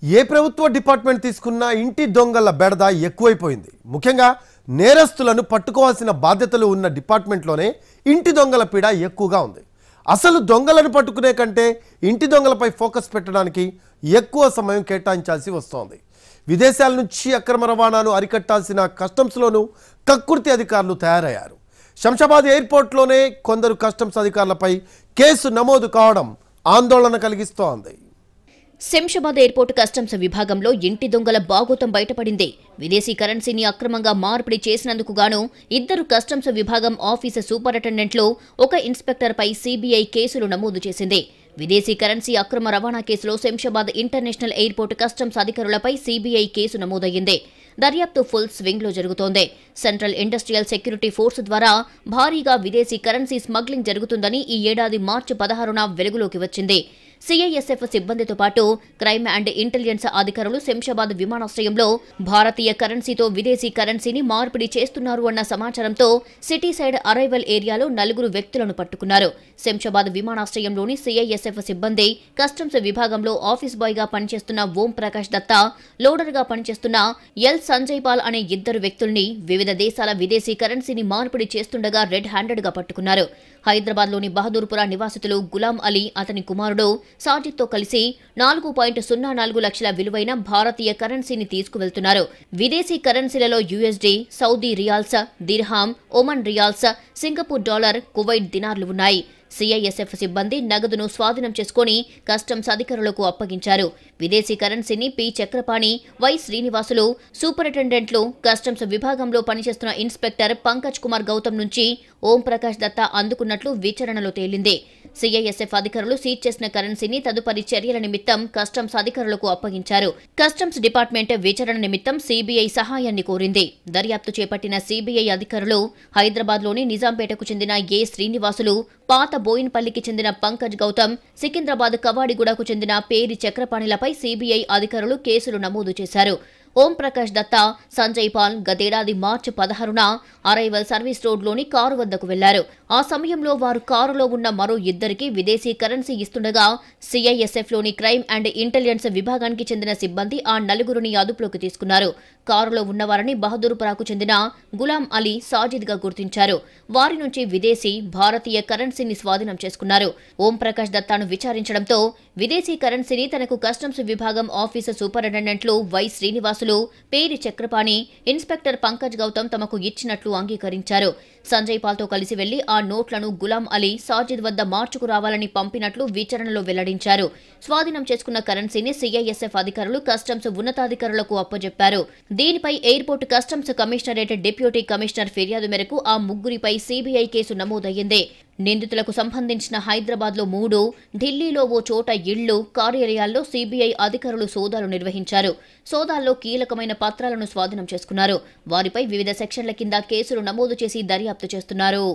ఏ ప్రభుత్వ డిపార్ట్మెంట్ తీసుకున్నా ఇంటి దొంగల బెడద ఎక్కువైపోయింది. ముఖ్యంగా నేరస్తులను పట్టుకోవాల్సిన బాధ్యతలు ఉన్న డిపార్ట్మెంట్లోనే ఇంటి దొంగల పీడ ఎక్కువగా ఉంది. అసలు దొంగలను పట్టుకునే కంటే ఇంటి దొంగలపై ఫోకస్ పెట్టడానికి ఎక్కువ సమయం కేటాయించాల్సి వస్తోంది. విదేశాల నుంచి అక్రమ రవాణాను అరికట్టాల్సిన కస్టమ్స్లోనూ కక్కుర్తి అధికారులు తయారయ్యారు. శంషాబాద్ ఎయిర్పోర్ట్లోనే కొందరు కస్టమ్స్ అధికారులపై కేసు నమోదు కావడం ఆందోళన కలిగిస్తోంది. శంషాబాద్ ఎయిర్పోర్ట్ కస్టమ్స్ విభాగంలో ఇంటి దొంగల బాగోతం బయటపడింది. విదేశీ కరెన్సీని అక్రమంగా మార్పిడి చేసినందుకు గాను 2 కస్టమ్స్ విభాగం ఆఫీసు సూపరింటెండెంట్లు, ఒక ఇన్స్పెక్టర్పై సీబీఐ కేసులు నమోదు చేసింది. విదేశీ కరెన్సీ అక్రమ రవాణా కేసులో శంషాబాద్ ఇంటర్నేషనల్ ఎయిర్పోర్ట్ కస్టమ్స్ అధికారులపై సీబీఐ కేసు నమోదయ్యింది. దర్యాప్తు ఫుల్ స్వింగ్లో జరుగుతోంది. సెంట్రల్ ఇండస్ట్రియల్ సెక్యూరిటీ ఫోర్స్ ద్వారా భారీగా విదేశీ కరెన్సీ స్మగ్లింగ్ జరుగుతుందని ఈ ఏడాది మార్చి 16న వెలుగులోకి వచ్చింది. సిఐఎస్ఎఫ్ సిబ్బందితో పాటు క్రైమ్ అండ్ ఇంటెలిజెన్స్ అధికారులు శంషాబాద్ విమానాశ్రయంలో భారతీయ కరెన్సీతో విదేశీ కరెన్సీని మార్పిడి చేస్తున్నారు అన్న సమాచారంతో సిటీ సైడ్ అరైవల్ ఏరియాలో 4 వ్యక్తులను పట్టుకున్నారు. శంషాబాద్ విమానాశ్రయంలోని సిఐఎస్ఎఫ్ సిబ్బంది, కస్టమ్స్ విభాగంలో ఆఫీస్ బాయ్గా పనిచేస్తున్న ఓం ప్రకాష్ దత్తా, లోడర్గా పనిచేస్తున్న ఎల్ సంజయ్ పాల్ అనే 2 వ్యక్తుల్ని వివిధ దేశాల విదేశీ కరెన్సీని మార్పిడి చేస్తుండగా రెడ్ హ్యాండెడ్గా పట్టుకున్నారు. హైదరాబాద్లోని బహదూర్పురా నివాసితులు గులాం అలీ, అతని కుమారుడు సాజిద్తో కలిసి 4.04 లక్షల విలువైన భారతీయ కరెన్సీని తీసుకువెళ్తున్నారు. విదేశీ కరెన్సీలలో USD, Saudi riyals, dirham, Oman riyals, Singapore dollar, Kuwait దినార్లు ఉన్నాయి. సిఐఎస్ఎఫ్ సిబ్బంది నగదును స్వాధీనం చేసుకుని కస్టమ్స్ అధికారులకు అప్పగించారు. విదేశీ కరెన్సీని పి చక్రపాణి, వై శ్రీనివాసులు, సూపరింటెండెంట్లు, కస్టమ్స్ విభాగంలో పనిచేస్తున్న ఇన్స్పెక్టర్ పంకజ్ కుమార్ గౌతమ్ నుంచి ఓం ప్రకాష్ దత్తా అందుకున్నట్లు విచారణలో తేలింది. సిఐఎస్ఎఫ్ అధికారులు సీజ్ చేసిన కరెన్సీని తదుపరి చర్యల నిమిత్తం కస్టమ్స్ అధికారులకు అప్పగించారు. కస్టమ్స్ డిపార్ట్మెంట్ విచారణ నిమిత్తం సీబీఐ సహాయాన్ని కోరింది. దర్యాప్తు చేపట్టిన సీబీఐ అధికారులు హైదరాబాద్లోని నిజాంపేటకు చెందిన ఏ శ్రీనివాసులు, పాత బోయిన్పల్లికి చెందిన పంకజ్ గౌతమ్, సికింద్రాబాద్ కవాడిగూడకు చెందిన పేరి చక్రపాణిలపై సీబీఐ అధికారులు కేసులు నమోదు చేశారు. ఓం ప్రకాష్ దత్తా, సంజయ్ పాల్ గతేడాది మార్చి 16న అరైవల్ సర్వీస్ రోడ్లోని కారు వద్దకు వెళ్లారు. ఆ సమయంలో వారు కారులో ఉన్న మరో 2కి విదేశీ కరెన్సీ ఇస్తుండగా సిఐఎస్ఎఫ్లోని క్రైమ్ అండ్ ఇంటెలిజెన్స్ విభాగానికి చెందిన సిబ్బంది ఆ 4ని అదుపులోకి తీసుకున్నారు. కారులో ఉన్నవారిని బహదూర్పురాకు చెందిన గులాం అలీ, సాజిద్గా గుర్తించారు. వారి నుంచి విదేశీ, భారతీయ కరెన్సీని స్వాధీనం చేసుకున్నారు. ఓం ప్రకాష్ దత్తాను విచారించడంతో విదేశీ కరెన్సీని తనకు కస్టమ్స్ విభాగం ఆఫీసు సూపరింటెండెంట్లు వై శ్రీనివాసులు, పేరి చక్రపాణి, ఇన్స్పెక్టర్ పంకజ్ గౌతమ్ తమకు ఇచ్చినట్లు అంగీకరించారు. సంజయ్ పాల్తో కలిసి వెళ్లి ఆ నోట్లను గులాం అలీ, సాజిద్ వద్ద మార్చుకురావాలని పంపినట్లు విచారణలో వెల్లడించారు. స్వాధీనం చేసుకున్న కరెన్సీని సిఐఎస్ఎఫ్ అధికారులు కస్టమ్స్ ఉన్నతాధికారులకు అప్పజెప్పారు. దీనిపై airport customs commissionerate deputy commissioner ఫిర్యాదు మేరకు ఆ 3పై సీబీఐ కేసు నమోదయ్యింది. నిందితులకు సంబంధించిన హైదరాబాద్లో 3, ఢిల్లీలో ఓ చోట ఇళ్లు, కార్యాలయాల్లో సీబీఐ అధికారులు సోదాలు నిర్వహించారు. సోదాల్లో కీలకమైన పత్రాలను స్వాధీనం చేసుకున్నారు. వారిపై వివిధ సెక్షన్ల కింద కేసులు నమోదు చేసి దర్యాప్తు చేస్తున్నారు.